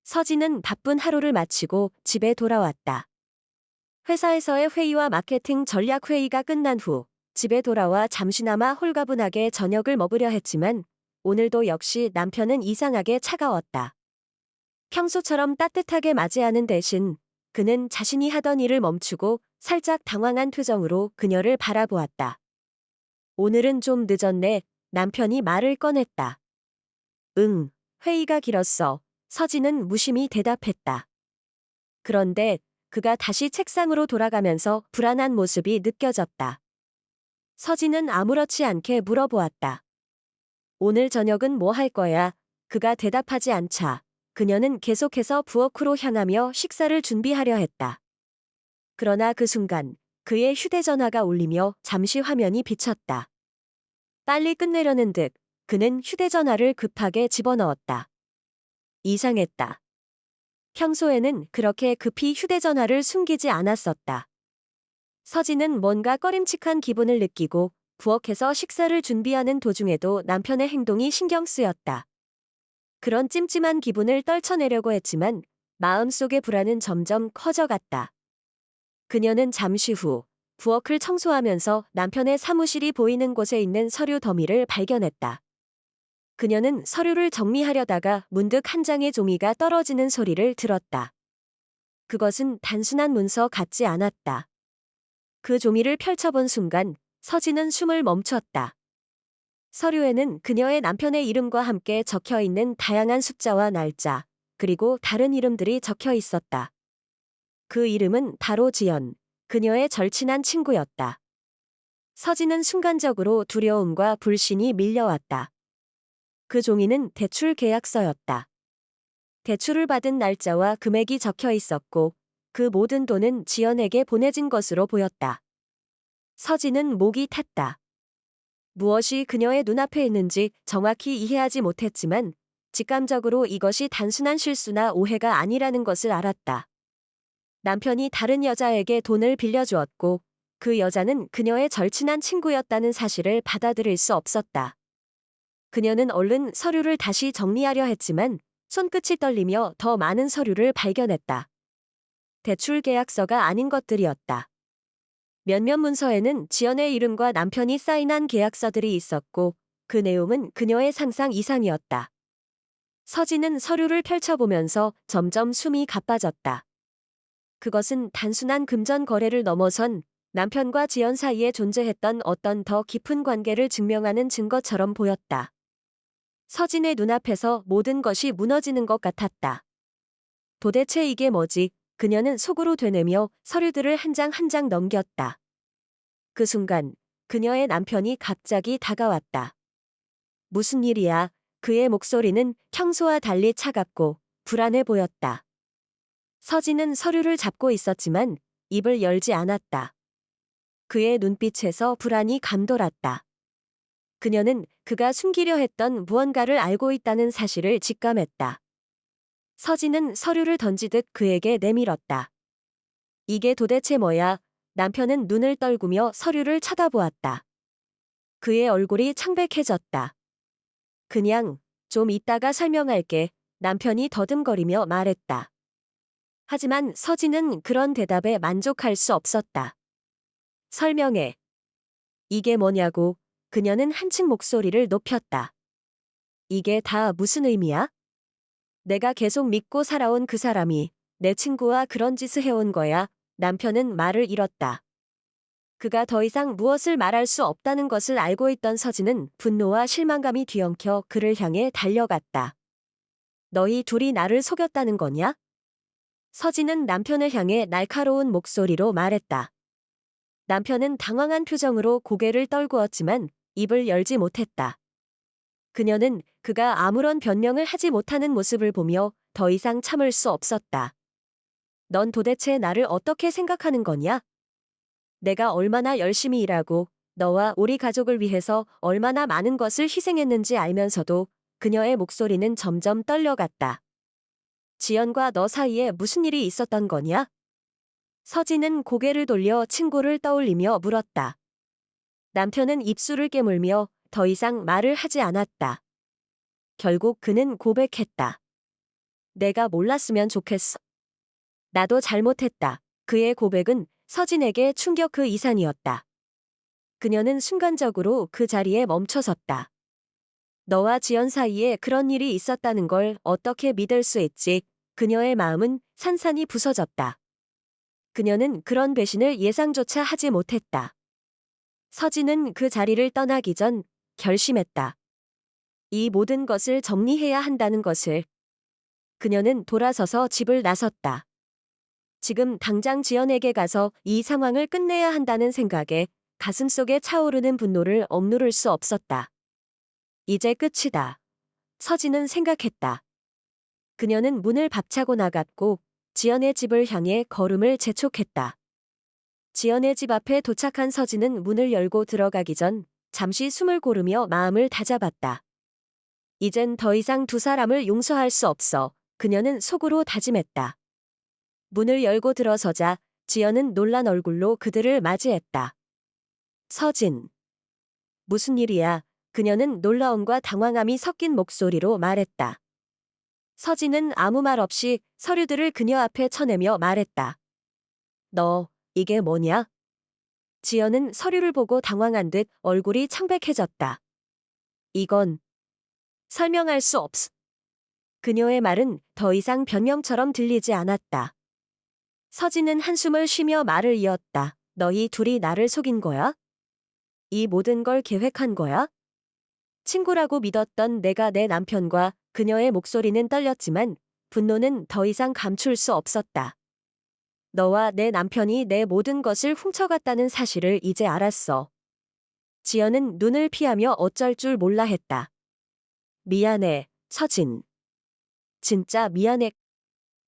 서진은 바쁜 하루를 마치고 집에 돌아왔다. 회사에서의 회의와 마케팅 전략 회의가 끝난 후 집에 돌아와 잠시나마 홀가분하게 저녁을 먹으려 했지만 오늘도 역시 남편은 이상하게 차가웠다. 평소처럼 따뜻하게 맞이하는 대신 그는 자신이 하던 일을 멈추고 살짝 당황한 표정으로 그녀를 바라보았다. 오늘은 좀 늦었네. 남편이 말을 꺼냈다. 응, 회의가 길었어. 서진은 무심히 대답했다. 그런데 그가 다시 책상으로 돌아가면서 불안한 모습이 느껴졌다. 서진은 아무렇지 않게 물어보았다. 오늘 저녁은 뭐 할 거야? 그가 대답하지 않자 그녀는 계속해서 부엌으로 향하며 식사를 준비하려 했다. 그러나 그 순간 그의 휴대전화가 울리며 잠시 화면이 비쳤다. 빨리 끝내려는 듯 그는 휴대전화를 급하게 집어넣었다. 이상했다. 평소에는 그렇게 급히 휴대전화를 숨기지 않았었다. 서진은 뭔가 꺼림칙한 기분을 느끼고 부엌에서 식사를 준비하는 도중에도 남편의 행동이 신경 쓰였다. 그런 찜찜한 기분을 떨쳐내려고 했지만 마음속의 불안은 점점 커져갔다. 그녀는 잠시 후 부엌을 청소하면서 남편의 사무실이 보이는 곳에 있는 서류 더미를 발견했다. 그녀는 서류를 정리하려다가 문득 한 장의 종이가 떨어지는 소리를 들었다. 그것은 단순한 문서 같지 않았다. 그 종이를 펼쳐본 순간 서진은 숨을 멈췄다. 서류에는 그녀의 남편의 이름과 함께 적혀 있는 다양한 숫자와 날짜, 그리고 다른 이름들이 적혀 있었다. 그 이름은 바로 지연, 그녀의 절친한 친구였다. 서진은 순간적으로 두려움과 불신이 밀려왔다. 그 종이는 대출 계약서였다. 대출을 받은 날짜와 금액이 적혀 있었고 그 모든 돈은 지연에게 보내진 것으로 보였다. 서진은 목이 탔다. 무엇이 그녀의 눈앞에 있는지 정확히 이해하지 못했지만 직감적으로 이것이 단순한 실수나 오해가 아니라는 것을 알았다. 남편이 다른 여자에게 돈을 빌려주었고 그 여자는 그녀의 절친한 친구였다는 사실을 받아들일 수 없었다. 그녀는 얼른 서류를 다시 정리하려 했지만 손끝이 떨리며 더 많은 서류를 발견했다. 대출 계약서가 아닌 것들이었다. 몇몇 문서에는 지연의 이름과 남편이 사인한 계약서들이 있었고 그 내용은 그녀의 상상 이상이었다. 서진은 서류를 펼쳐보면서 점점 숨이 가빠졌다. 그것은 단순한 금전 거래를 넘어선 남편과 지연 사이에 존재했던 어떤 더 깊은 관계를 증명하는 증거처럼 보였다. 서진의 눈앞에서 모든 것이 무너지는 것 같았다. 도대체 이게 뭐지? 그녀는 속으로 되뇌며 서류들을 한 장 한 장 넘겼다. 그 순간 그녀의 남편이 갑자기 다가왔다. 무슨 일이야? 그의 목소리는 평소와 달리 차갑고 불안해 보였다. 서진은 서류를 잡고 있었지만 입을 열지 않았다. 그의 눈빛에서 불안이 감돌았다. 그녀는 그가 숨기려 했던 무언가를 알고 있다는 사실을 직감했다. 서진은 서류를 던지듯 그에게 내밀었다. 이게 도대체 뭐야? 남편은 눈을 떨구며 서류를 쳐다보았다. 그의 얼굴이 창백해졌다. 그냥 좀 이따가 설명할게. 남편이 더듬거리며 말했다. 하지만 서진은 그런 대답에 만족할 수 없었다. 설명해. 이게 뭐냐고. 그녀는 한층 목소리를 높였다. 이게 다 무슨 의미야? 내가 계속 믿고 살아온 그 사람이 내 친구와 그런 짓을 해온 거야. 남편은 말을 잃었다. 그가 더 이상 무엇을 말할 수 없다는 것을 알고 있던 서진은 분노와 실망감이 뒤엉켜 그를 향해 달려갔다. 너희 둘이 나를 속였다는 거냐? 서진은 남편을 향해 날카로운 목소리로 말했다. 남편은 당황한 표정으로 고개를 떨구었지만 입을 열지 못했다. 그녀는 그가 아무런 변명을 하지 못하는 모습을 보며 더 이상 참을 수 없었다. 넌 도대체 나를 어떻게 생각하는 거냐? 내가 얼마나 열심히 일하고 너와 우리 가족을 위해서 얼마나 많은 것을 희생했는지 알면서도 그녀의 목소리는 점점 떨려갔다. 지연과 너 사이에 무슨 일이 있었던 거냐? 서진은 고개를 돌려 친구를 떠올리며 물었다. 남편은 입술을 깨물며 더 이상 말을 하지 않았다. 결국 그는 고백했다. 내가 몰랐으면 좋겠어. 나도 잘못했다. 그의 고백은 서진에게 충격 그 이상이었다. 그녀는 순간적으로 그 자리에 멈춰섰다. 너와 지연 사이에 그런 일이 있었다는 걸 어떻게 믿을 수 있지? 그녀의 마음은 산산이 부서졌다. 그녀는 그런 배신을 예상조차 하지 못했다. 서진은 그 자리를 떠나기 전 결심했다. 이 모든 것을 정리해야 한다는 것을. 그녀는 돌아서서 집을 나섰다. 지금 당장 지연에게 가서 이 상황을 끝내야 한다는 생각에 가슴속에 차오르는 분노를 억누를 수 없었다. 이제 끝이다. 서진은 생각했다. 그녀는 문을 박차고 나갔고 지연의 집을 향해 걸음을 재촉했다. 지연의 집 앞에 도착한 서진은 문을 열고 들어가기 전 잠시 숨을 고르며 마음을 다잡았다. 이젠 더 이상 두 사람을 용서할 수 없어. 그녀는 속으로 다짐했다. 문을 열고 들어서자 지연은 놀란 얼굴로 그들을 맞이했다. 서진. 무슨 일이야? 그녀는 놀라움과 당황함이 섞인 목소리로 말했다. 서진은 아무 말 없이 서류들을 그녀 앞에 쳐내며 말했다. 너, 이게 뭐냐? 지연은 서류를 보고 당황한 듯 얼굴이 창백해졌다. 이건 설명할 수 없어. 그녀의 말은 더 이상 변명처럼 들리지 않았다. 서진은 한숨을 쉬며 말을 이었다. 너희 둘이 나를 속인 거야? 이 모든 걸 계획한 거야? 친구라고 믿었던 내가 내 남편과 그녀의 목소리는 떨렸지만 분노는 더 이상 감출 수 없었다. 너와 내 남편이 내 모든 것을 훔쳐갔다는 사실을 이제 알았어. 지연은 눈을 피하며 어쩔 줄 몰라 했다. 미안해, 서진. 진짜 미안해.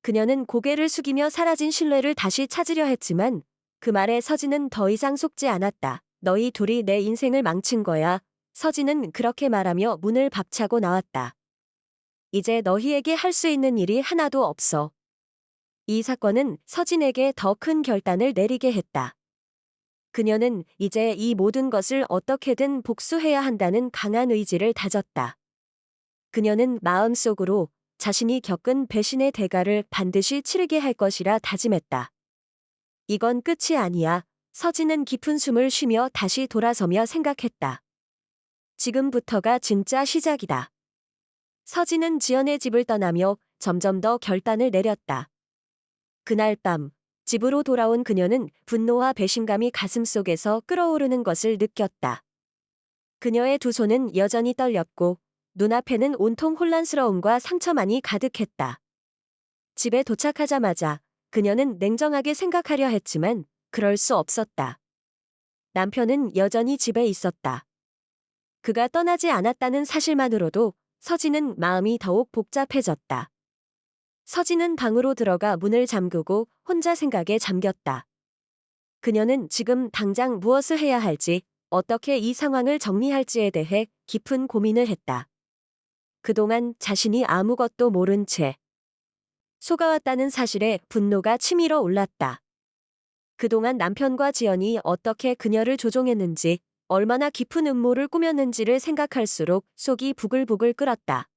그녀는 고개를 숙이며 사라진 신뢰를 다시 찾으려 했지만 그 말에 서진은 더 이상 속지 않았다. 너희 둘이 내 인생을 망친 거야. 서진은 그렇게 말하며 문을 박차고 나왔다. 이제 너희에게 할 수 있는 일이 하나도 없어. 이 사건은 서진에게 더 큰 결단을 내리게 했다. 그녀는 이제 이 모든 것을 어떻게든 복수해야 한다는 강한 의지를 다졌다. 그녀는 마음속으로 자신이 겪은 배신의 대가를 반드시 치르게 할 것이라 다짐했다. 이건 끝이 아니야. 서진은 깊은 숨을 쉬며 다시 돌아서며 생각했다. 지금부터가 진짜 시작이다. 서진은 지연의 집을 떠나며 점점 더 결단을 내렸다. 그날 밤 집으로 돌아온 그녀는 분노와 배신감이 가슴속에서 끓어오르는 것을 느꼈다. 그녀의 두 손은 여전히 떨렸고 눈앞에는 온통 혼란스러움과 상처만이 가득했다. 집에 도착하자마자 그녀는 냉정하게 생각하려 했지만 그럴 수 없었다. 남편은 여전히 집에 있었다. 그가 떠나지 않았다는 사실만으로도 서진은 마음이 더욱 복잡해졌다. 서진은 방으로 들어가 문을 잠그고 혼자 생각에 잠겼다. 그녀는 지금 당장 무엇을 해야 할지, 어떻게 이 상황을 정리할지에 대해 깊은 고민을 했다. 그동안 자신이 아무것도 모른 채 속아왔다는 사실에 분노가 치밀어 올랐다. 그동안 남편과 지연이 어떻게 그녀를 조종했는지, 얼마나 깊은 음모를 꾸몄는지를 생각할수록 속이 부글부글 끓었다.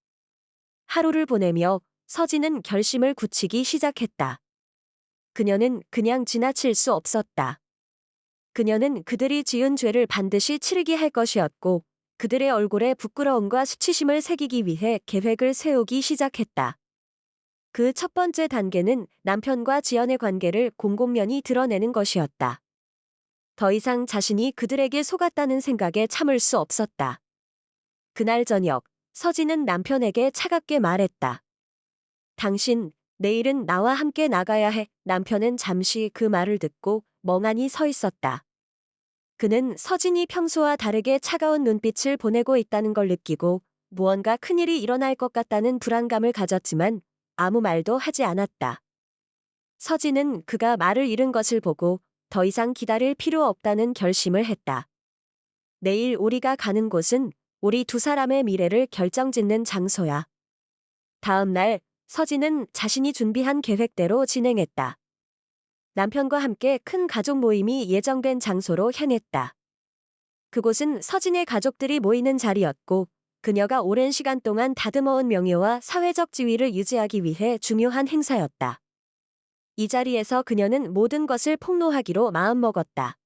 하루를 보내며 서진은 결심을 굳히기 시작했다. 그녀는 그냥 지나칠 수 없었다. 그녀는 그들이 지은 죄를 반드시 치르게 할 것이었고 그들의 얼굴에 부끄러움과 수치심을 새기기 위해 계획을 세우기 시작했다. 그 첫 번째 단계는 남편과 지연의 관계를 곰곰련히 드러내는 것이었다. 더 이상 자신이 그들에게 속았다는 생각에 참을 수 없었다. 그날 저녁, 서진은 남편에게 차갑게 말했다. 당신, 내일은 나와 함께 나가야 해. 남편은 잠시 그 말을 듣고 멍하니 서 있었다. 그는 서진이 평소와 다르게 차가운 눈빛을 보내고 있다는 걸 느끼고 무언가 큰일이 일어날 것 같다는 불안감을 가졌지만 아무 말도 하지 않았다. 서진은 그가 말을 잃은 것을 보고 더 이상 기다릴 필요 없다는 결심을 했다. 내일 우리가 가는 곳은 우리 두 사람의 미래를 결정짓는 장소야. 다음 날 서진은 자신이 준비한 계획대로 진행했다. 남편과 함께 큰 가족 모임이 예정된 장소로 향했다. 그곳은 서진의 가족들이 모이는 자리였고 그녀가 오랜 시간 동안 다듬어온 명예와 사회적 지위를 유지하기 위해 중요한 행사였다. 이 자리에서 그녀는 모든 것을 폭로하기로 마음먹었다.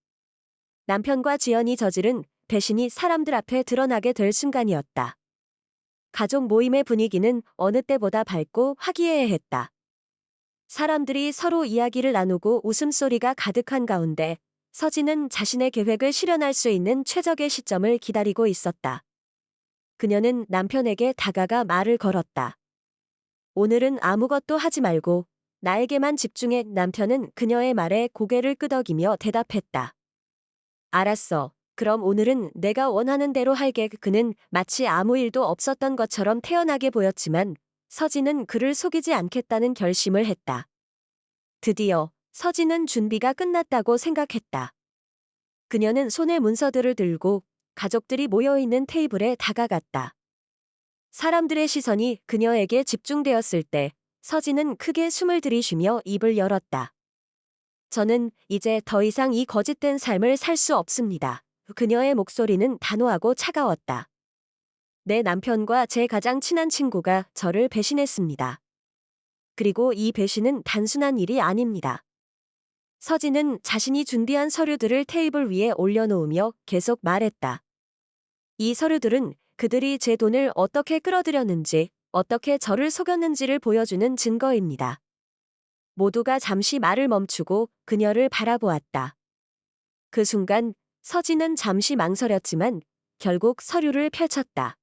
남편과 지연이 저지른 배신이 사람들 앞에 드러나게 될 순간이었다. 가족 모임의 분위기는 어느 때보다 밝고 화기애애했다. 사람들이 서로 이야기를 나누고 웃음소리가 가득한 가운데 서진은 자신의 계획을 실현할 수 있는 최적의 시점을 기다리고 있었다. 그녀는 남편에게 다가가 말을 걸었다. 오늘은 아무것도 하지 말고 나에게만 집중해. 남편은 그녀의 말에 고개를 끄덕이며 대답했다. 알았어. 그럼 오늘은 내가 원하는 대로 할게. 그는 마치 아무 일도 없었던 것처럼 태연하게 보였지만 서진은 그를 속이지 않겠다는 결심을 했다. 드디어 서진은 준비가 끝났다고 생각했다. 그녀는 손에 문서들을 들고 가족들이 모여있는 테이블에 다가갔다. 사람들의 시선이 그녀에게 집중되었을 때 서진은 크게 숨을 들이쉬며 입을 열었다. 저는 이제 더 이상 이 거짓된 삶을 살 수 없습니다. 그녀의 목소리는 단호하고 차가웠다. 내 남편과 제 가장 친한 친구가 저를 배신했습니다. 그리고 이 배신은 단순한 일이 아닙니다. 서진은 자신이 준비한 서류들을 테이블 위에 올려놓으며 계속 말했다. 이 서류들은 그들이 제 돈을 어떻게 끌어들였는지, 어떻게 저를 속였는지를 보여주는 증거입니다. 모두가 잠시 말을 멈추고 그녀를 바라보았다. 그 순간 서진은 잠시 망설였지만 결국 서류를 펼쳤다.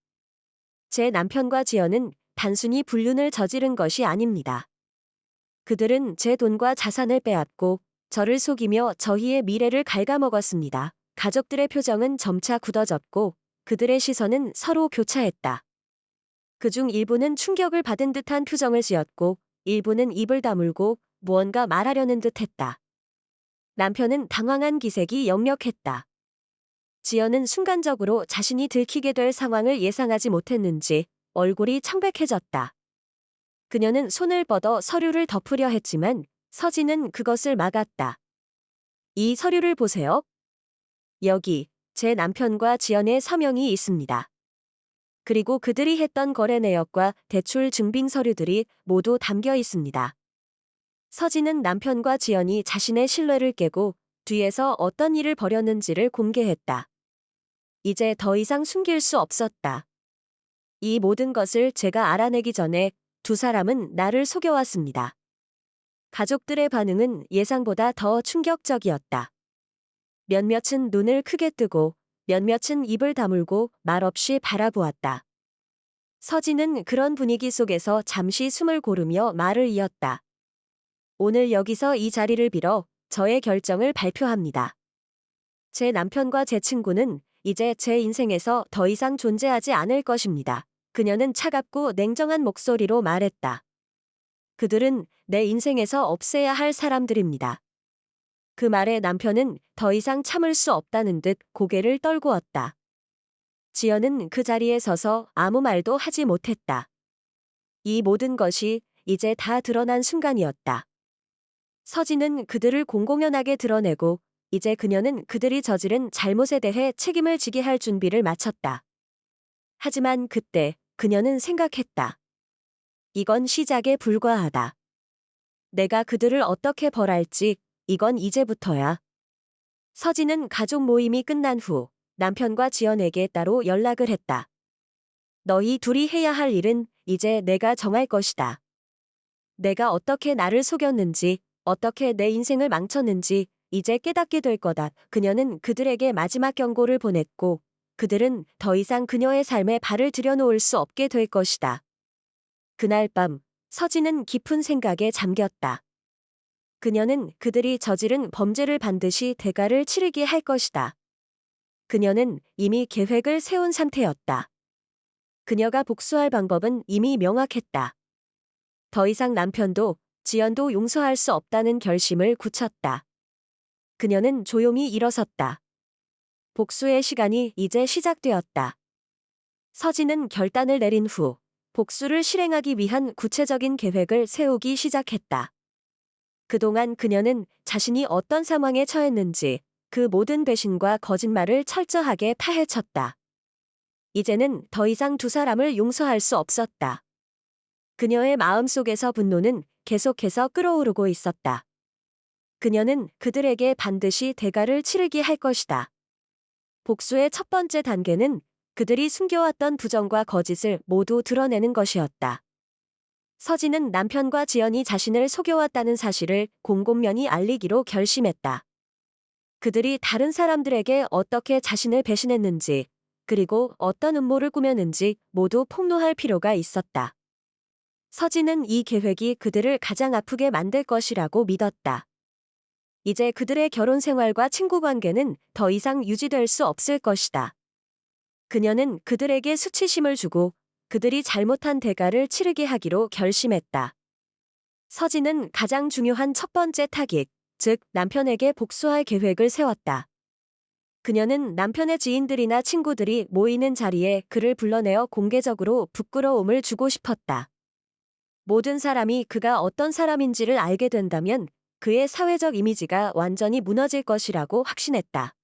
제 남편과 지연은 단순히 불륜을 저지른 것이 아닙니다. 그들은 제 돈과 자산을 빼앗고 저를 속이며 저희의 미래를 갉아먹었습니다. 가족들의 표정은 점차 굳어졌고 그들의 시선은 서로 교차했다. 그중 일부는 충격을 받은 듯한 표정을 지었고 일부는 입을 다물고 무언가 말하려는 듯했다. 남편은 당황한 기색이 역력했다. 지연은 순간적으로 자신이 들키게 될 상황을 예상하지 못했는지 얼굴이 청백해졌다. 그녀는 손을 뻗어 서류를 덮으려 했지만 서진은 그것을 막았다. 이 서류를 보세요. 여기 제 남편과 지연의 서명이 있습니다. 그리고 그들이 했던 거래 내역과 대출 증빙 서류들이 모두 담겨 있습니다. 서진은 남편과 지연이 자신의 신뢰를 깨고 뒤에서 어떤 일을 벌였는지를 공개했다. 이제 더 이상 숨길 수 없었다. 이 모든 것을 제가 알아내기 전에 두 사람은 나를 속여왔습니다. 가족들의 반응은 예상보다 더 충격적이었다. 몇몇은 눈을 크게 뜨고 몇몇은 입을 다물고 말없이 바라보았다. 서진은 그런 분위기 속에서 잠시 숨을 고르며 말을 이었다. 오늘 여기서 이 자리를 빌어 저의 결정을 발표합니다. 제 남편과 제 친구는 이제 제 인생에서 더 이상 존재하지 않을 것입니다. 그녀는 차갑고 냉정한 목소리로 말했다. 그들은 내 인생에서 없애야 할 사람들입니다. 그 말에 남편은 더 이상 참을 수 없다는 듯 고개를 떨구었다. 지연은 그 자리에 서서 아무 말도 하지 못했다. 이 모든 것이 이제 다 드러난 순간이었다. 서진은 그들을 공공연하게 드러내고 이제 그녀는 그들이 저지른 잘못에 대해 책임을 지게 할 준비를 마쳤다. 하지만 그때 그녀는 생각했다. 이건 시작에 불과하다. 내가 그들을 어떻게 벌할지 이건 이제부터야. 서진은 가족 모임이 끝난 후 남편과 지연에게 따로 연락을 했다. 너희 둘이 해야 할 일은 이제 내가 정할 것이다. 내가 어떻게 나를 속였는지, 어떻게 내 인생을 망쳤는지 이제 깨닫게 될 거다. 그녀는 그들에게 마지막 경고를 보냈고 그들은 더 이상 그녀의 삶에 발을 들여놓을 수 없게 될 것이다. 그날 밤 서진은 깊은 생각에 잠겼다. 그녀는 그들이 저지른 범죄를 반드시 대가를 치르게 할 것이다. 그녀는 이미 계획을 세운 상태였다. 그녀가 복수할 방법은 이미 명확했다. 더 이상 남편도 지연도 용서할 수 없다는 결심을 굳혔다. 그녀는 조용히 일어섰다. 복수의 시간이 이제 시작되었다. 서진은 결단을 내린 후 복수를 실행하기 위한 구체적인 계획을 세우기 시작했다. 그동안 그녀는 자신이 어떤 상황에 처했는지 그 모든 배신과 거짓말을 철저하게 파헤쳤다. 이제는 더 이상 두 사람을 용서할 수 없었다. 그녀의 마음속에서 분노는 계속해서 끓어오르고 있었다. 그녀는 그들에게 반드시 대가를 치르게 할 것이다. 복수의 첫 번째 단계는 그들이 숨겨왔던 부정과 거짓을 모두 드러내는 것이었다. 서진은 남편과 지연이 자신을 속여왔다는 사실을 곰곰면히 알리기로 결심했다. 그들이 다른 사람들에게 어떻게 자신을 배신했는지, 그리고 어떤 음모를 꾸몄는지 모두 폭로할 필요가 있었다. 서진은 이 계획이 그들을 가장 아프게 만들 것이라고 믿었다. 이제 그들의 결혼 생활과 친구 관계는 더 이상 유지될 수 없을 것이다. 그녀는 그들에게 수치심을 주고 그들이 잘못한 대가를 치르게 하기로 결심했다. 서진은 가장 중요한 첫 번째 타깃, 즉 남편에게 복수할 계획을 세웠다. 그녀는 남편의 지인들이나 친구들이 모이는 자리에 그를 불러내어 공개적으로 부끄러움을 주고 싶었다. 모든 사람이 그가 어떤 사람인지를 알게 된다면 그의 사회적 이미지가 완전히 무너질 것이라고 확신했다.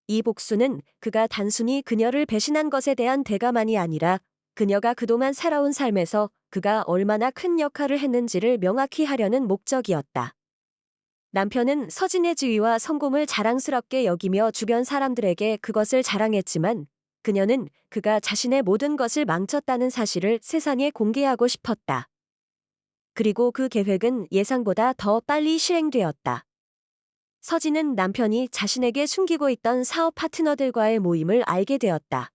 이 복수는 그가 단순히 그녀를 배신한 것에 대한 대가만이 아니라 그녀가 그동안 살아온 삶에서 그가 얼마나 큰 역할을 했는지를 명확히 하려는 목적이었다. 남편은 서진의 지위와 성공을 자랑스럽게 여기며 주변 사람들에게 그것을 자랑했지만 그녀는 그가 자신의 모든 것을 망쳤다는 사실을 세상에 공개하고 싶었다. 그리고 그 계획은 예상보다 더 빨리 실행되었다. 서진은 남편이 자신에게 숨기고 있던 사업 파트너들과의 모임을 알게 되었다.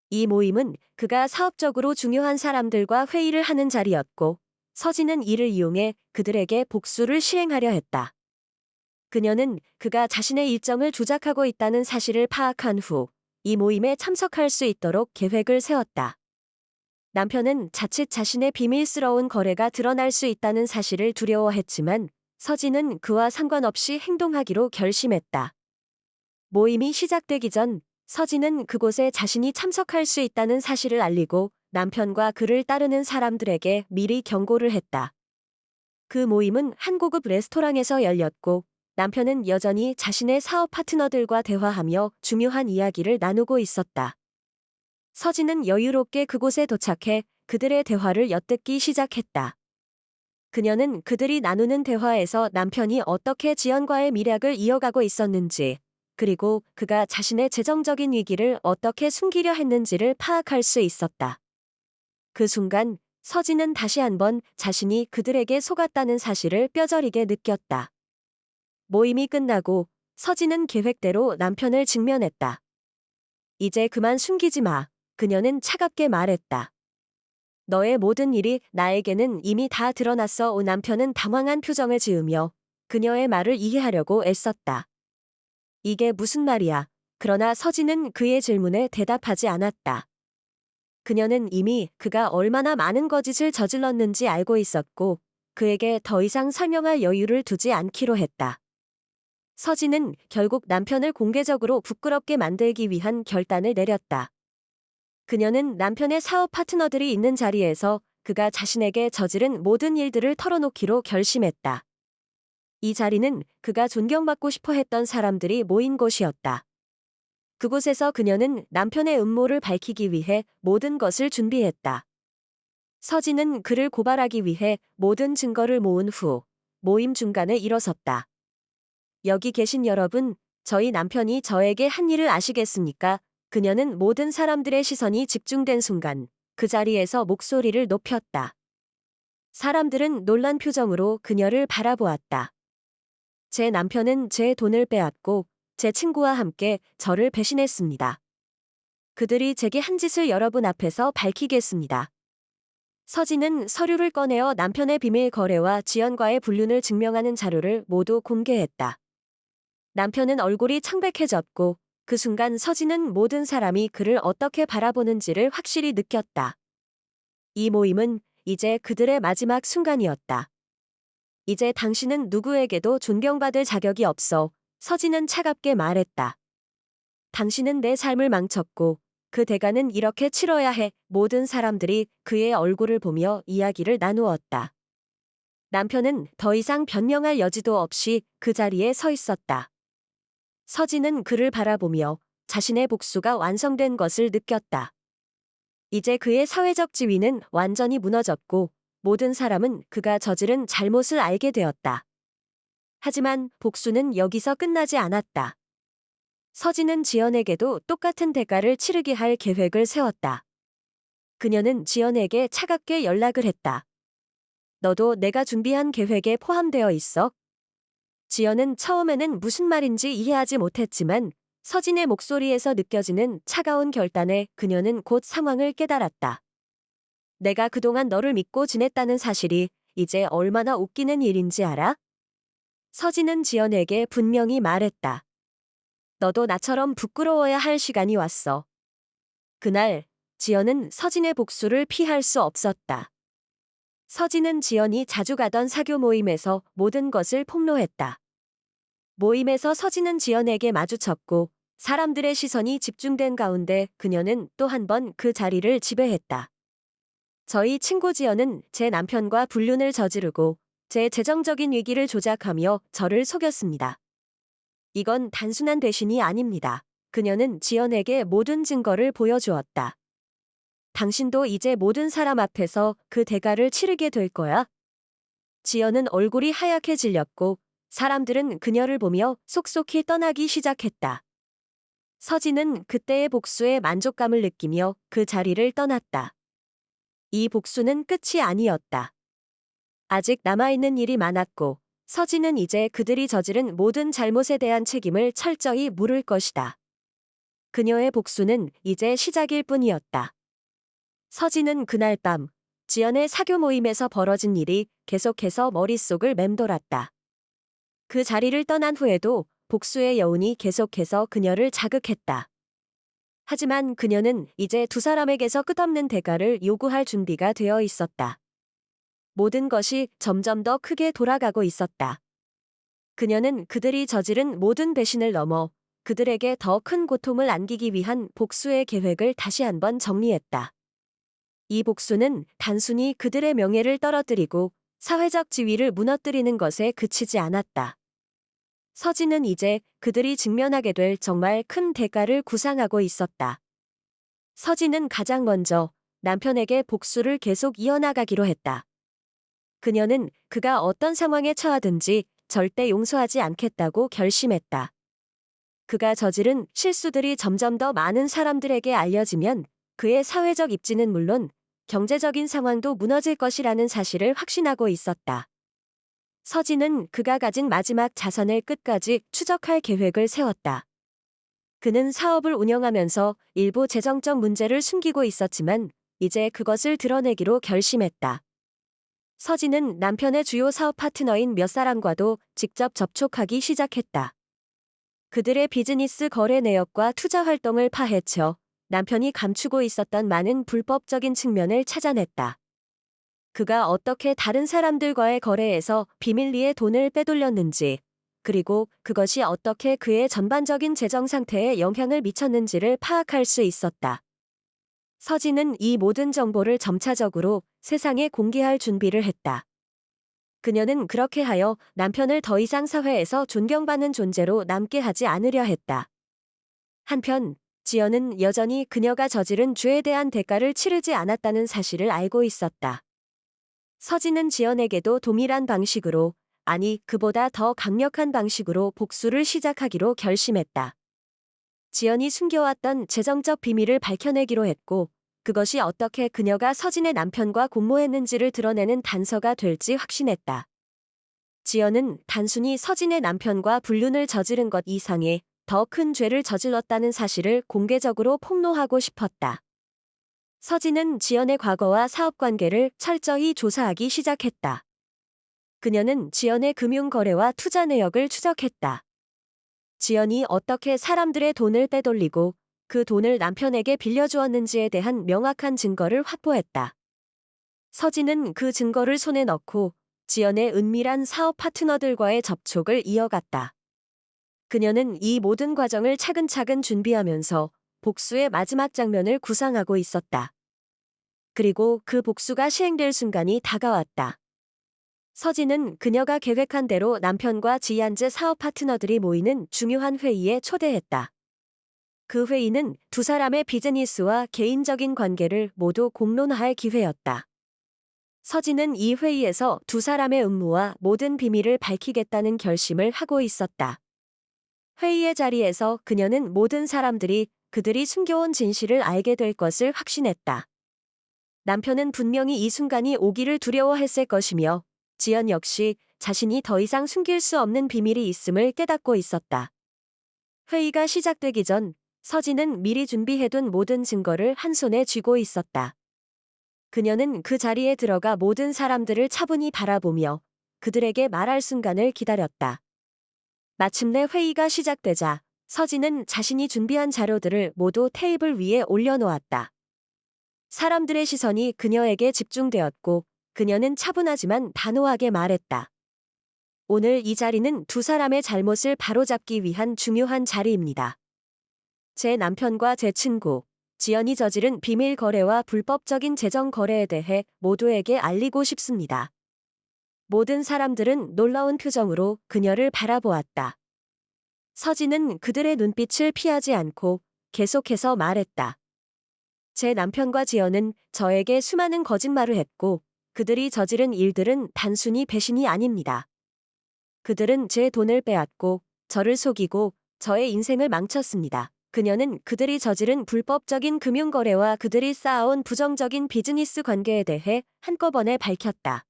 이 모임은 그가 사업적으로 중요한 사람들과 회의를 하는 자리였고, 서진은 이를 이용해 그들에게 복수를 실행하려 했다. 그녀는 그가 자신의 일정을 조작하고 있다는 사실을 파악한 후, 이 모임에 참석할 수 있도록 계획을 세웠다. 남편은 자칫 자신의 비밀스러운 거래가 드러날 수 있다는 사실을 두려워했지만 서진은 그와 상관없이 행동하기로 결심했다. 모임이 시작되기 전 서진은 그곳에 자신이 참석할 수 있다는 사실을 알리고 남편과 그를 따르는 사람들에게 미리 경고를 했다. 그 모임은 한 고급 레스토랑에서 열렸고 남편은 여전히 자신의 사업 파트너들과 대화하며 중요한 이야기를 나누고 있었다. 서진은 여유롭게 그곳에 도착해 그들의 대화를 엿듣기 시작했다. 그녀는 그들이 나누는 대화에서 남편이 어떻게 지연과의 밀약을 이어가고 있었는지, 그리고 그가 자신의 재정적인 위기를 어떻게 숨기려 했는지를 파악할 수 있었다. 그 순간 서진은 다시 한번 자신이 그들에게 속았다는 사실을 뼈저리게 느꼈다. 모임이 끝나고 서진은 계획대로 남편을 직면했다. 이제 그만 숨기지 마. 그녀는 차갑게 말했다. 너의 모든 일이 나에게는 이미 다 드러났어. 남편은 당황한 표정을 지으며 그녀의 말을 이해하려고 애썼다. 이게 무슨 말이야? 그러나 서진은 그의 질문에 대답하지 않았다. 그녀는 이미 그가 얼마나 많은 거짓을 저질렀는지 알고 있었고 그에게 더 이상 설명할 여유를 두지 않기로 했다. 서진은 결국 남편을 공개적으로 부끄럽게 만들기 위한 결단을 내렸다. 그녀는 남편의 사업 파트너들이 있는 자리에서 그가 자신에게 저지른 모든 일들을 털어놓기로 결심했다. 이 자리는 그가 존경받고 싶어 했던 사람들이 모인 곳이었다. 그곳에서 그녀는 남편의 음모를 밝히기 위해 모든 것을 준비했다. 서진은 그를 고발하기 위해 모든 증거를 모은 후 모임 중간에 일어섰다. 여기 계신 여러분, 저희 남편이 저에게 한 일을 아시겠습니까? 그녀는 모든 사람들의 시선이 집중된 순간 그 자리에서 목소리를 높였다. 사람들은 놀란 표정으로 그녀를 바라보았다. 제 남편은 제 돈을 빼앗고 제 친구와 함께 저를 배신했습니다. 그들이 제게 한 짓을 여러분 앞에서 밝히겠습니다. 서진은 서류를 꺼내어 남편의 비밀 거래와 지연과의 불륜을 증명하는 자료를 모두 공개했다. 남편은 얼굴이 창백해졌고 그 순간 서진은 모든 사람이 그를 어떻게 바라보는지를 확실히 느꼈다. 이 모임은 이제 그들의 마지막 순간이었다. 이제 당신은 누구에게도 존경받을 자격이 없어. 서진은 차갑게 말했다. 당신은 내 삶을 망쳤고 그 대가는 이렇게 치러야 해. 모든 사람들이 그의 얼굴을 보며 이야기를 나누었다. 남편은 더 이상 변명할 여지도 없이 그 자리에 서 있었다. 서진은 그를 바라보며 자신의 복수가 완성된 것을 느꼈다. 이제 그의 사회적 지위는 완전히 무너졌고 모든 사람은 그가 저지른 잘못을 알게 되었다. 하지만 복수는 여기서 끝나지 않았다. 서진은 지연에게도 똑같은 대가를 치르게 할 계획을 세웠다. 그녀는 지연에게 차갑게 연락을 했다. 너도 내가 준비한 계획에 포함되어 있어? 지연은 처음에는 무슨 말인지 이해하지 못했지만 서진의 목소리에서 느껴지는 차가운 결단에 그녀는 곧 상황을 깨달았다. 내가 그동안 너를 믿고 지냈다는 사실이 이제 얼마나 웃기는 일인지 알아? 서진은 지연에게 분명히 말했다. 너도 나처럼 부끄러워야 할 시간이 왔어. 그날 지연은 서진의 복수를 피할 수 없었다. 서진은 지연이 자주 가던 사교 모임에서 모든 것을 폭로했다. 모임에서 서진은 지연에게 마주쳤고 사람들의 시선이 집중된 가운데 그녀는 또 한 번 그 자리를 지배했다. 저희 친구 지연은 제 남편과 불륜을 저지르고 제 재정적인 위기를 조작하며 저를 속였습니다. 이건 단순한 배신이 아닙니다. 그녀는 지연에게 모든 증거를 보여주었다. 당신도 이제 모든 사람 앞에서 그 대가를 치르게 될 거야. 지연은 얼굴이 하얗게 질렸고 사람들은 그녀를 보며 속속히 떠나기 시작했다. 서진은 그때의 복수에 만족감을 느끼며 그 자리를 떠났다. 이 복수는 끝이 아니었다. 아직 남아있는 일이 많았고 서진은 이제 그들이 저지른 모든 잘못에 대한 책임을 철저히 물을 것이다. 그녀의 복수는 이제 시작일 뿐이었다. 서진은 그날 밤 지연의 사교 모임에서 벌어진 일이 계속해서 머릿속을 맴돌았다. 그 자리를 떠난 후에도 복수의 여운이 계속해서 그녀를 자극했다. 하지만 그녀는 이제 두 사람에게서 끝없는 대가를 요구할 준비가 되어 있었다. 모든 것이 점점 더 크게 돌아가고 있었다. 그녀는 그들이 저지른 모든 배신을 넘어 그들에게 더 큰 고통을 안기기 위한 복수의 계획을 다시 한번 정리했다. 이 복수는 단순히 그들의 명예를 떨어뜨리고 사회적 지위를 무너뜨리는 것에 그치지 않았다. 서진은 이제 그들이 직면하게 될 정말 큰 대가를 구상하고 있었다. 서진은 가장 먼저 남편에게 복수를 계속 이어나가기로 했다. 그녀는 그가 어떤 상황에 처하든지 절대 용서하지 않겠다고 결심했다. 그가 저지른 실수들이 점점 더 많은 사람들에게 알려지면 그의 사회적 입지는 물론 경제적인 상황도 무너질 것이라는 사실을 확신하고 있었다. 서진은 그가 가진 마지막 자산을 끝까지 추적할 계획을 세웠다. 그는 사업을 운영하면서 일부 재정적 문제를 숨기고 있었지만 이제 그것을 드러내기로 결심했다. 서진은 남편의 주요 사업 파트너인 몇 사람과도 직접 접촉하기 시작했다. 그들의 비즈니스 거래 내역과 투자 활동을 파헤쳐 남편이 감추고 있었던 많은 불법적인 측면을 찾아냈다. 그가 어떻게 다른 사람들과의 거래에서 비밀리에 돈을 빼돌렸는지, 그리고 그것이 어떻게 그의 전반적인 재정 상태에 영향을 미쳤는지를 파악할 수 있었다. 서진은 이 모든 정보를 점차적으로 세상에 공개할 준비를 했다. 그녀는 그렇게 하여 남편을 더 이상 사회에서 존경받는 존재로 남게 하지 않으려 했다. 한편 지연은 여전히 그녀가 저지른 죄에 대한 대가를 치르지 않았다는 사실을 알고 있었다. 서진은 지연에게도 동일한 방식으로, 아니 그보다 더 강력한 방식으로 복수를 시작하기로 결심했다. 지연이 숨겨왔던 재정적 비밀을 밝혀내기로 했고 그것이 어떻게 그녀가 서진의 남편과 공모했는지를 드러내는 단서가 될지 확신했다. 지연은 단순히 서진의 남편과 불륜을 저지른 것 이상의 더 큰 죄를 저질렀다는 사실을 공개적으로 폭로하고 싶었다. 서진은 지연의 과거와 사업관계를 철저히 조사하기 시작했다. 그녀는 지연의 금융거래와 투자 내역을 추적했다. 지연이 어떻게 사람들의 돈을 빼돌리고 그 돈을 남편에게 빌려주었는지에 대한 명확한 증거를 확보했다. 서진은 그 증거를 손에 넣고 지연의 은밀한 사업 파트너들과의 접촉을 이어갔다. 그녀는 이 모든 과정을 차근차근 준비하면서 복수의 마지막 장면을 구상하고 있었다. 그리고 그 복수가 시행될 순간이 다가왔다. 서진은 그녀가 계획한 대로 남편과 지안즈 사업 파트너들이 모이는 중요한 회의에 초대했다. 그 회의는 두 사람의 비즈니스와 개인적인 관계를 모두 공론화할 기회였다. 서진은 이 회의에서 두 사람의 음모와 모든 비밀을 밝히겠다는 결심을 하고 있었다. 회의의 자리에서 그녀는 모든 사람들이 그들이 숨겨온 진실을 알게 될 것을 확신했다. 남편은 분명히 이 순간이 오기를 두려워했을 것이며 지연 역시 자신이 더 이상 숨길 수 없는 비밀이 있음을 깨닫고 있었다. 회의가 시작되기 전 서진은 미리 준비해둔 모든 증거를 한 손에 쥐고 있었다. 그녀는 그 자리에 들어가 모든 사람들을 차분히 바라보며 그들에게 말할 순간을 기다렸다. 마침내 회의가 시작되자 서진은 자신이 준비한 자료들을 모두 테이블 위에 올려놓았다. 사람들의 시선이 그녀에게 집중되었고 그녀는 차분하지만 단호하게 말했다. 오늘 이 자리는 두 사람의 잘못을 바로잡기 위한 중요한 자리입니다. 제 남편과 제 친구, 지연이 저지른 비밀 거래와 불법적인 재정 거래에 대해 모두에게 알리고 싶습니다. 모든 사람들은 놀라운 표정으로 그녀를 바라보았다. 서진은 그들의 눈빛을 피하지 않고 계속해서 말했다. 제 남편과 지연은 저에게 수많은 거짓말을 했고 그들이 저지른 일들은 단순히 배신이 아닙니다. 그들은 제 돈을 빼앗고 저를 속이고 저의 인생을 망쳤습니다. 그녀는 그들이 저지른 불법적인 금융거래와 그들이 쌓아온 부정적인 비즈니스 관계에 대해 한꺼번에 밝혔다.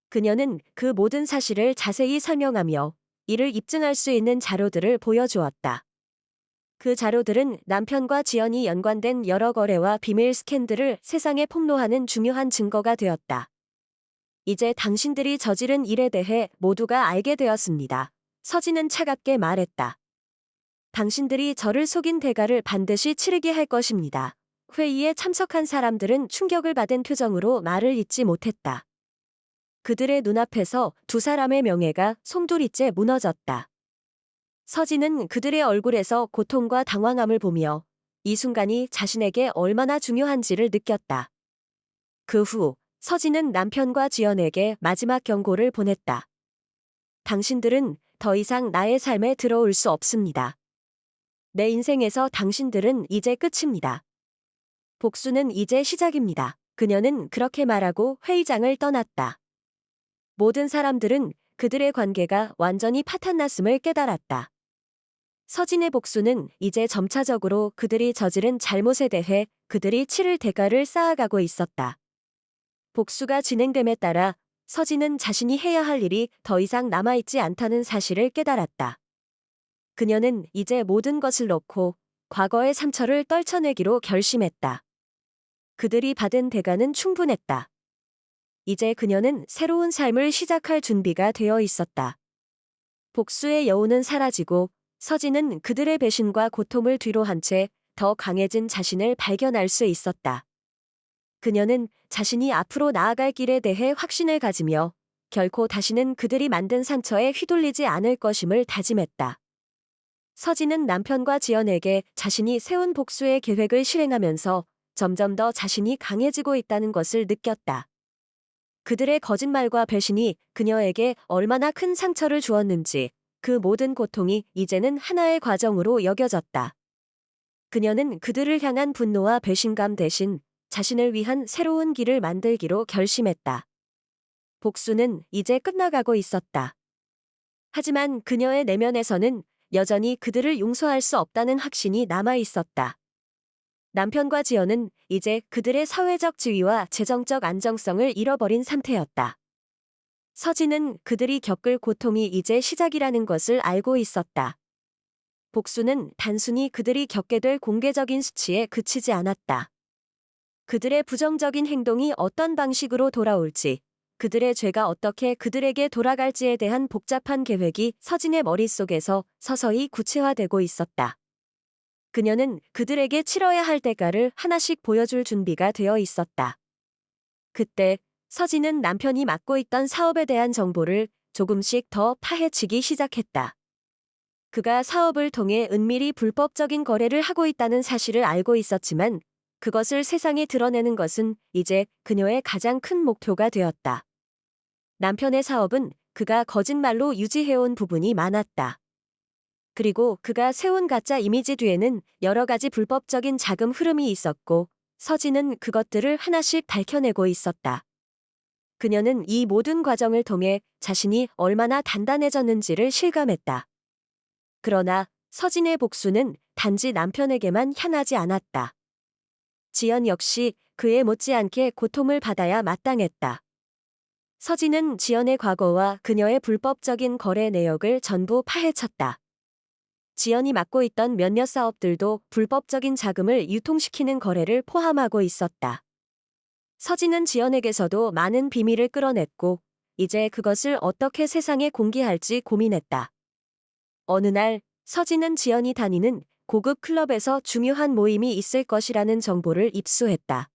그녀는 그 모든 사실을 자세히 설명하며 이를 입증할 수 있는 자료들을 보여주었다. 그 자료들은 남편과 지연이 연관된 여러 거래와 비밀 스캔들을 세상에 폭로하는 중요한 증거가 되었다. 이제 당신들이 저지른 일에 대해 모두가 알게 되었습니다. 서진은 차갑게 말했다. 당신들이 저를 속인 대가를 반드시 치르게 할 것입니다. 회의에 참석한 사람들은 충격을 받은 표정으로 말을 잇지 못했다. 그들의 눈앞에서 두 사람의 명예가 송두리째 무너졌다. 서진은 그들의 얼굴에서 고통과 당황함을 보며 이 순간이 자신에게 얼마나 중요한지를 느꼈다. 그 후 서진은 남편과 지연에게 마지막 경고를 보냈다. 당신들은 더 이상 나의 삶에 들어올 수 없습니다. 내 인생에서 당신들은 이제 끝입니다. 복수는 이제 시작입니다. 그녀는 그렇게 말하고 회의장을 떠났다. 모든 사람들은 그들의 관계가 완전히 파탄났음을 깨달았다. 서진의 복수는 이제 점차적으로 그들이 저지른 잘못에 대해 그들이 치를 대가를 쌓아가고 있었다. 복수가 진행됨에 따라 서진은 자신이 해야 할 일이 더 이상 남아있지 않다는 사실을 깨달았다. 그녀는 이제 모든 것을 놓고 과거의 상처를 떨쳐내기로 결심했다. 그들이 받은 대가는 충분했다. 이제 그녀는 새로운 삶을 시작할 준비가 되어 있었다. 복수의 여우는 사라지고 서진은 그들의 배신과 고통을 뒤로 한 채 더 강해진 자신을 발견할 수 있었다. 그녀는 자신이 앞으로 나아갈 길에 대해 확신을 가지며 결코 다시는 그들이 만든 상처에 휘둘리지 않을 것임을 다짐했다. 서진은 남편과 지연에게 자신이 세운 복수의 계획을 실행하면서 점점 더 자신이 강해지고 있다는 것을 느꼈다. 그들의 거짓말과 배신이 그녀에게 얼마나 큰 상처를 주었는지 그 모든 고통이 이제는 하나의 과정으로 여겨졌다. 그녀는 그들을 향한 분노와 배신감 대신 자신을 위한 새로운 길을 만들기로 결심했다. 복수는 이제 끝나가고 있었다. 하지만 그녀의 내면에서는 여전히 그들을 용서할 수 없다는 확신이 남아 있었다. 남편과 지연은 이제 그들의 사회적 지위와 재정적 안정성을 잃어버린 상태였다. 서진은 그들이 겪을 고통이 이제 시작이라는 것을 알고 있었다. 복수는 단순히 그들이 겪게 될 공개적인 수치에 그치지 않았다. 그들의 부정적인 행동이 어떤 방식으로 돌아올지, 그들의 죄가 어떻게 그들에게 돌아갈지에 대한 복잡한 계획이 서진의 머릿속에서 서서히 구체화되고 있었다. 그녀는 그들에게 치러야 할 대가를 하나씩 보여줄 준비가 되어 있었다. 그때 서진은 남편이 맡고 있던 사업에 대한 정보를 조금씩 더 파헤치기 시작했다. 그가 사업을 통해 은밀히 불법적인 거래를 하고 있다는 사실을 알고 있었지만 그것을 세상에 드러내는 것은 이제 그녀의 가장 큰 목표가 되었다. 남편의 사업은 그가 거짓말로 유지해온 부분이 많았다. 그리고 그가 세운 가짜 이미지 뒤에는 여러 가지 불법적인 자금 흐름이 있었고 서진은 그것들을 하나씩 밝혀내고 있었다. 그녀는 이 모든 과정을 통해 자신이 얼마나 단단해졌는지를 실감했다. 그러나 서진의 복수는 단지 남편에게만 향하지 않았다. 지연 역시 그에 못지않게 고통을 받아야 마땅했다. 서진은 지연의 과거와 그녀의 불법적인 거래 내역을 전부 파헤쳤다. 지연이 맡고 있던 몇몇 사업들도 불법적인 자금을 유통시키는 거래를 포함하고 있었다. 서진은 지연에게서도 많은 비밀을 끌어냈고 이제 그것을 어떻게 세상에 공개할지 고민했다. 어느 날 서진은 지연이 다니는 고급 클럽에서 중요한 모임이 있을 것이라는 정보를 입수했다.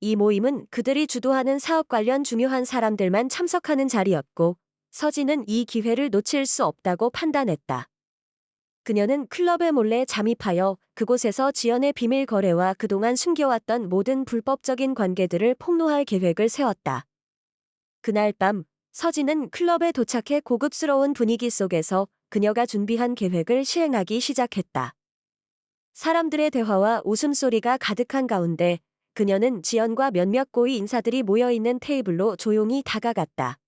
이 모임은 그들이 주도하는 사업 관련 중요한 사람들만 참석하는 자리였고 서진은 이 기회를 놓칠 수 없다고 판단했다. 그녀는 클럽에 몰래 잠입하여 그곳에서 지연의 비밀 거래와 그동안 숨겨왔던 모든 불법적인 관계들을 폭로할 계획을 세웠다. 그날 밤 서진은 클럽에 도착해 고급스러운 분위기 속에서 그녀가 준비한 계획을 시행하기 시작했다. 사람들의 대화와 웃음소리가 가득한 가운데 그녀는 지연과 몇몇 고위 인사들이 모여있는 테이블로 조용히 다가갔다.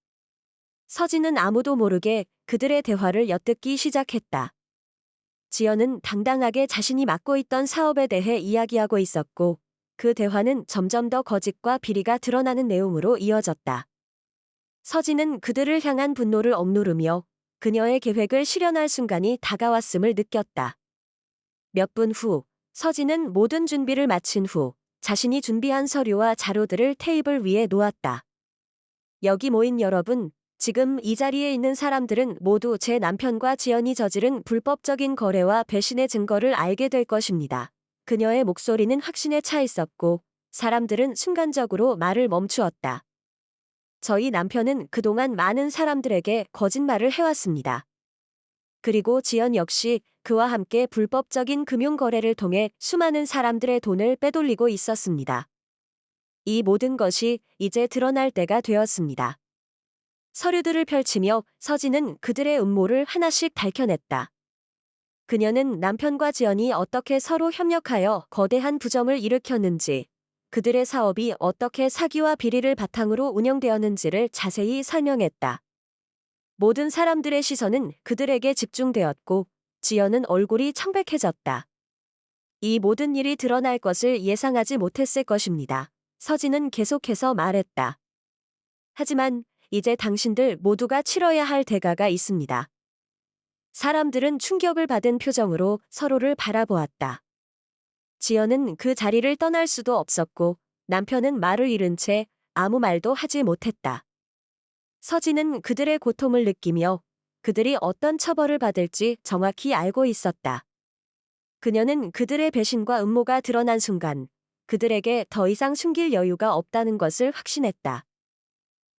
서진은 아무도 모르게 그들의 대화를 엿듣기 시작했다. 지연은 당당하게 자신이 맡고 있던 사업에 대해 이야기하고 있었고 그 대화는 점점 더 거짓과 비리가 드러나는 내용으로 이어졌다. 서진은 그들을 향한 분노를 억누르며 그녀의 계획을 실현할 순간이 다가왔음을 느꼈다. 몇 분 후 서진은 모든 준비를 마친 후 자신이 준비한 서류와 자료들을 테이블 위에 놓았다. 여기 모인 여러분, 지금 이 자리에 있는 사람들은 모두 제 남편과 지연이 저지른 불법적인 거래와 배신의 증거를 알게 될 것입니다. 그녀의 목소리는 확신에 차 있었고 사람들은 순간적으로 말을 멈추었다. 저희 남편은 그동안 많은 사람들에게 거짓말을 해왔습니다. 그리고 지연 역시 그와 함께 불법적인 금융거래를 통해 수많은 사람들의 돈을 빼돌리고 있었습니다. 이 모든 것이 이제 드러날 때가 되었습니다. 서류들을 펼치며 서진은 그들의 음모를 하나씩 밝혀냈다. 그녀는 남편과 지연이 어떻게 서로 협력하여 거대한 부정을 일으켰는지, 그들의 사업이 어떻게 사기와 비리를 바탕으로 운영되었는지를 자세히 설명했다. 모든 사람들의 시선은 그들에게 집중되었고 지연은 얼굴이 청백해졌다. 이 모든 일이 드러날 것을 예상하지 못했을 것입니다. 서진은 계속해서 말했다. 하지만 이제 당신들 모두가 치러야 할 대가가 있습니다. 사람들은 충격을 받은 표정으로 서로를 바라보았다. 지연은 그 자리를 떠날 수도 없었고 남편은 말을 잃은 채 아무 말도 하지 못했다. 서진은 그들의 고통을 느끼며 그들이 어떤 처벌을 받을지 정확히 알고 있었다. 그녀는 그들의 배신과 음모가 드러난 순간 그들에게 더 이상 숨길 여유가 없다는 것을 확신했다.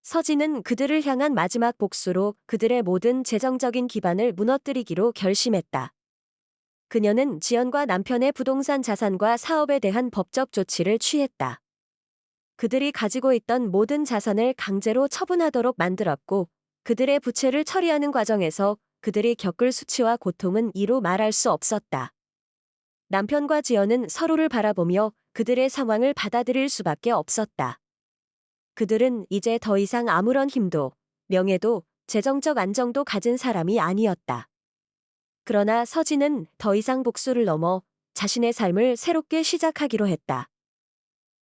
서진은 그들을 향한 마지막 복수로 그들의 모든 재정적인 기반을 무너뜨리기로 결심했다. 그녀는 지연과 남편의 부동산 자산과 사업에 대한 법적 조치를 취했다. 그들이 가지고 있던 모든 자산을 강제로 처분하도록 만들었고 그들의 부채를 처리하는 과정에서 그들이 겪을 수치와 고통은 이루 말할 수 없었다. 남편과 지연은 서로를 바라보며 그들의 상황을 받아들일 수밖에 없었다. 그들은 이제 더 이상 아무런 힘도, 명예도, 재정적 안정도 가진 사람이 아니었다. 그러나 서진은 더 이상 복수를 넘어 자신의 삶을 새롭게 시작하기로 했다.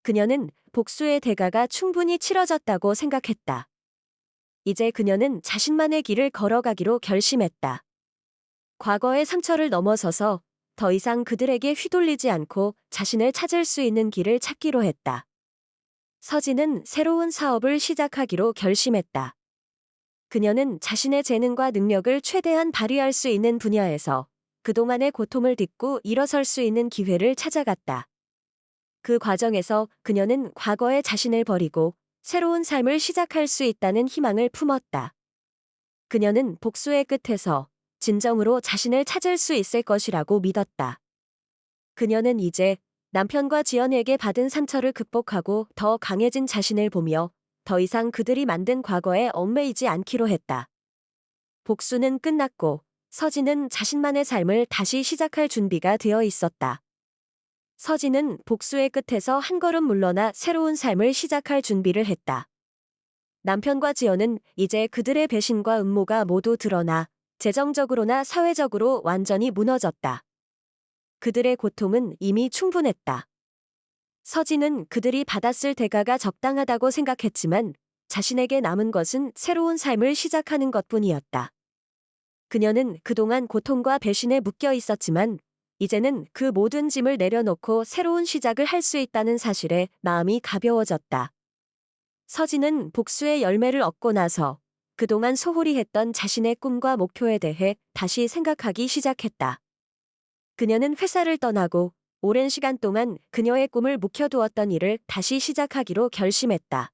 그녀는 복수의 대가가 충분히 치러졌다고 생각했다. 이제 그녀는 자신만의 길을 걸어가기로 결심했다. 과거의 상처를 넘어서서 더 이상 그들에게 휘둘리지 않고 자신을 찾을 수 있는 길을 찾기로 했다. 서진은 새로운 사업을 시작하기로 결심했다. 그녀는 자신의 재능과 능력을 최대한 발휘할 수 있는 분야에서 그동안의 고통을 딛고 일어설 수 있는 기회를 찾아갔다. 그 과정에서 그녀는 과거의 자신을 버리고 새로운 삶을 시작할 수 있다는 희망을 품었다. 그녀는 복수의 끝에서 진정으로 자신을 찾을 수 있을 것이라고 믿었다. 그녀는 이제 남편과 지연에게 받은 상처를 극복하고 더 강해진 자신을 보며 더 이상 그들이 만든 과거에 얽매이지 않기로 했다. 복수는 끝났고 서진은 자신만의 삶을 다시 시작할 준비가 되어 있었다. 서진은 복수의 끝에서 한 걸음 물러나 새로운 삶을 시작할 준비를 했다. 남편과 지연은 이제 그들의 배신과 음모가 모두 드러나 재정적으로나 사회적으로 완전히 무너졌다. 그들의 고통은 이미 충분했다. 서진은 그들이 받았을 대가가 적당하다고 생각했지만 자신에게 남은 것은 새로운 삶을 시작하는 것뿐이었다. 그녀는 그동안 고통과 배신에 묶여 있었지만 이제는 그 모든 짐을 내려놓고 새로운 시작을 할 수 있다는 사실에 마음이 가벼워졌다. 서진은 복수의 열매를 얻고 나서 그동안 소홀히 했던 자신의 꿈과 목표에 대해 다시 생각하기 시작했다. 그녀는 회사를 떠나고 오랜 시간 동안 그녀의 꿈을 묵혀두었던 일을 다시 시작하기로 결심했다.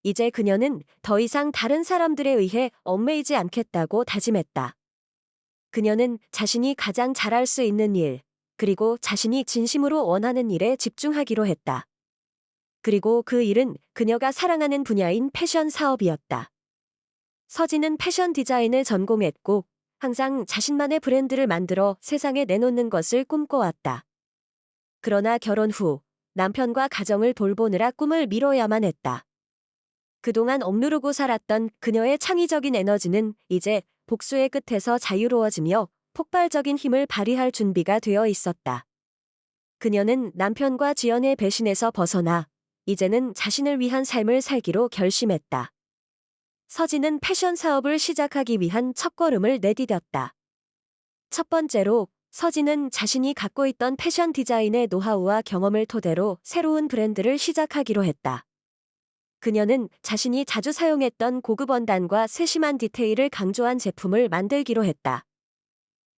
이제 그녀는 더 이상 다른 사람들에 의해 얽매이지 않겠다고 다짐했다. 그녀는 자신이 가장 잘할 수 있는 일, 그리고 자신이 진심으로 원하는 일에 집중하기로 했다. 그리고 그 일은 그녀가 사랑하는 분야인 패션 사업이었다. 서진은 패션 디자인을 전공했고 항상 자신만의 브랜드를 만들어 세상에 내놓는 것을 꿈꿔왔다. 그러나 결혼 후 남편과 가정을 돌보느라 꿈을 미뤄야만 했다. 그동안 억누르고 살았던 그녀의 창의적인 에너지는 이제 복수의 끝에서 자유로워지며 폭발적인 힘을 발휘할 준비가 되어 있었다. 그녀는 남편과 지연의 배신에서 벗어나 이제는 자신을 위한 삶을 살기로 결심했다. 서진은 패션 사업을 시작하기 위한 첫걸음을 내디뎠다. 첫 번째로 서진은 자신이 갖고 있던 패션 디자인의 노하우와 경험을 토대로 새로운 브랜드를 시작하기로 했다. 그녀는 자신이 자주 사용했던 고급 원단과 세심한 디테일을 강조한 제품을 만들기로 했다.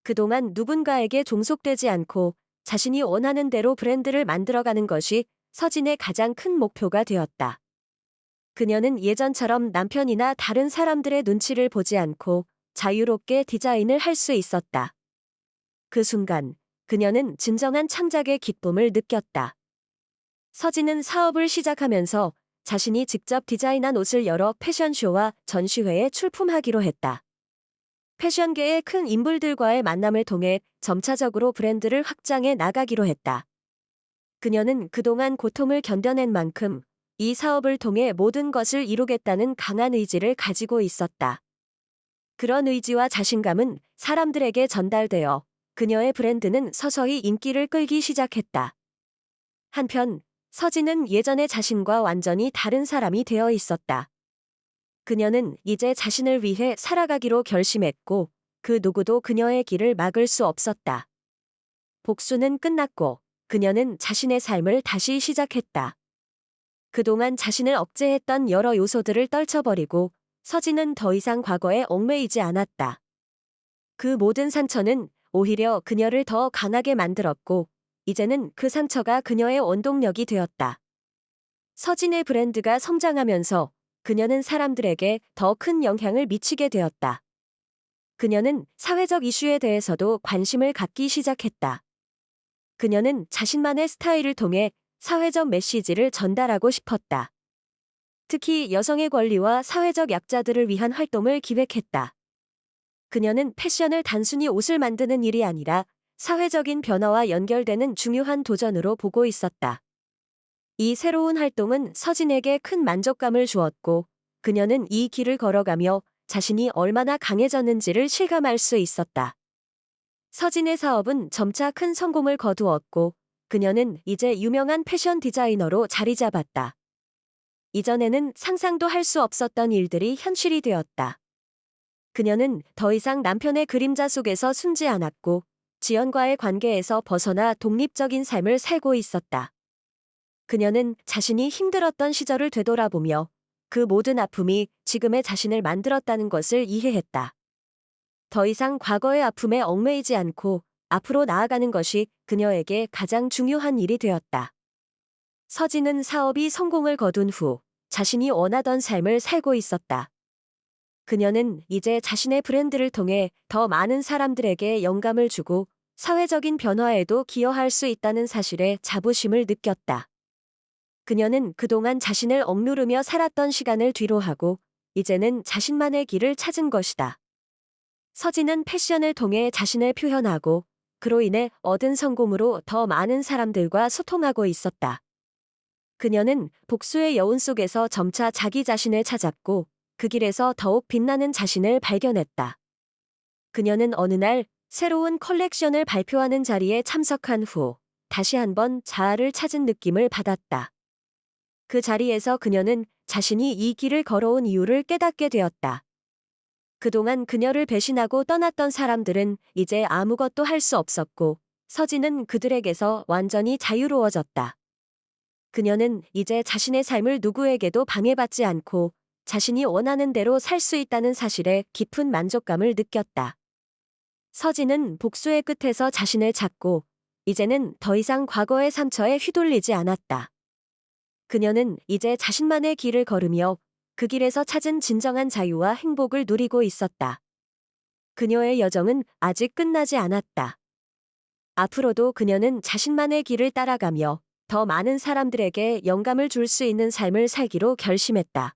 그동안 누군가에게 종속되지 않고 자신이 원하는 대로 브랜드를 만들어가는 것이 서진의 가장 큰 목표가 되었다. 그녀는 예전처럼 남편이나 다른 사람들의 눈치를 보지 않고 자유롭게 디자인을 할 수 있었다. 그 순간 그녀는 진정한 창작의 기쁨을 느꼈다. 서진은 사업을 시작하면서 자신이 직접 디자인한 옷을 여러 패션쇼와 전시회에 출품하기로 했다. 패션계의 큰 인물들과의 만남을 통해 점차적으로 브랜드를 확장해 나가기로 했다. 그녀는 그동안 고통을 견뎌낸 만큼 이 사업을 통해 모든 것을 이루겠다는 강한 의지를 가지고 있었다. 그런 의지와 자신감은 사람들에게 전달되어 그녀의 브랜드는 서서히 인기를 끌기 시작했다. 한편 서진은 예전의 자신과 완전히 다른 사람이 되어 있었다. 그녀는 이제 자신을 위해 살아가기로 결심했고 그 누구도 그녀의 길을 막을 수 없었다. 복수는 끝났고 그녀는 자신의 삶을 다시 시작했다. 그동안 자신을 억제했던 여러 요소들을 떨쳐버리고 서진은 더 이상 과거에 얽매이지 않았다. 그 모든 상처는 오히려 그녀를 더 강하게 만들었고 이제는 그 상처가 그녀의 원동력이 되었다. 서진의 브랜드가 성장하면서 그녀는 사람들에게 더 큰 영향을 미치게 되었다. 그녀는 사회적 이슈에 대해서도 관심을 갖기 시작했다. 그녀는 자신만의 스타일을 통해 사회적 메시지를 전달하고 싶었다. 특히 여성의 권리와 사회적 약자들을 위한 활동을 기획했다. 그녀는 패션을 단순히 옷을 만드는 일이 아니라 사회적인 변화와 연결되는 중요한 도전으로 보고 있었다. 이 새로운 활동은 서진에게 큰 만족감을 주었고 그녀는 이 길을 걸어가며 자신이 얼마나 강해졌는지를 실감할 수 있었다. 서진의 사업은 점차 큰 성공을 거두었고 그녀는 이제 유명한 패션 디자이너로 자리 잡았다. 이전에는 상상도 할 수 없었던 일들이 현실이 되었다. 그녀는 더 이상 남편의 그림자 속에서 숨지 않았고 지연과의 관계에서 벗어나 독립적인 삶을 살고 있었다. 그녀는 자신이 힘들었던 시절을 되돌아보며 그 모든 아픔이 지금의 자신을 만들었다는 것을 이해했다. 더 이상 과거의 아픔에 얽매이지 않고 앞으로 나아가는 것이 그녀에게 가장 중요한 일이 되었다. 서진은 사업이 성공을 거둔 후 자신이 원하던 삶을 살고 있었다. 그녀는 이제 자신의 브랜드를 통해 더 많은 사람들에게 영감을 주고 사회적인 변화에도 기여할 수 있다는 사실에 자부심을 느꼈다. 그녀는 그동안 자신을 억누르며 살았던 시간을 뒤로하고 이제는 자신만의 길을 찾은 것이다. 서진은 패션을 통해 자신을 표현하고 그로 인해 얻은 성공으로 더 많은 사람들과 소통하고 있었다. 그녀는 복수의 여운 속에서 점차 자기 자신을 찾았고 그 길에서 더욱 빛나는 자신을 발견했다. 그녀는 어느 날 새로운 컬렉션을 발표하는 자리에 참석한 후 다시 한번 자아를 찾은 느낌을 받았다. 그 자리에서 그녀는 자신이 이 길을 걸어온 이유를 깨닫게 되었다. 그동안 그녀를 배신하고 떠났던 사람들은 이제 아무것도 할 수 없었고 서진은 그들에게서 완전히 자유로워졌다. 그녀는 이제 자신의 삶을 누구에게도 방해받지 않고 자신이 원하는 대로 살 수 있다는 사실에 깊은 만족감을 느꼈다. 서진은 복수의 끝에서 자신을 찾고 이제는 더 이상 과거의 상처에 휘둘리지 않았다. 그녀는 이제 자신만의 길을 걸으며 그 길에서 찾은 진정한 자유와 행복을 누리고 있었다. 그녀의 여정은 아직 끝나지 않았다. 앞으로도 그녀는 자신만의 길을 따라가며 더 많은 사람들에게 영감을 줄 수 있는 삶을 살기로 결심했다.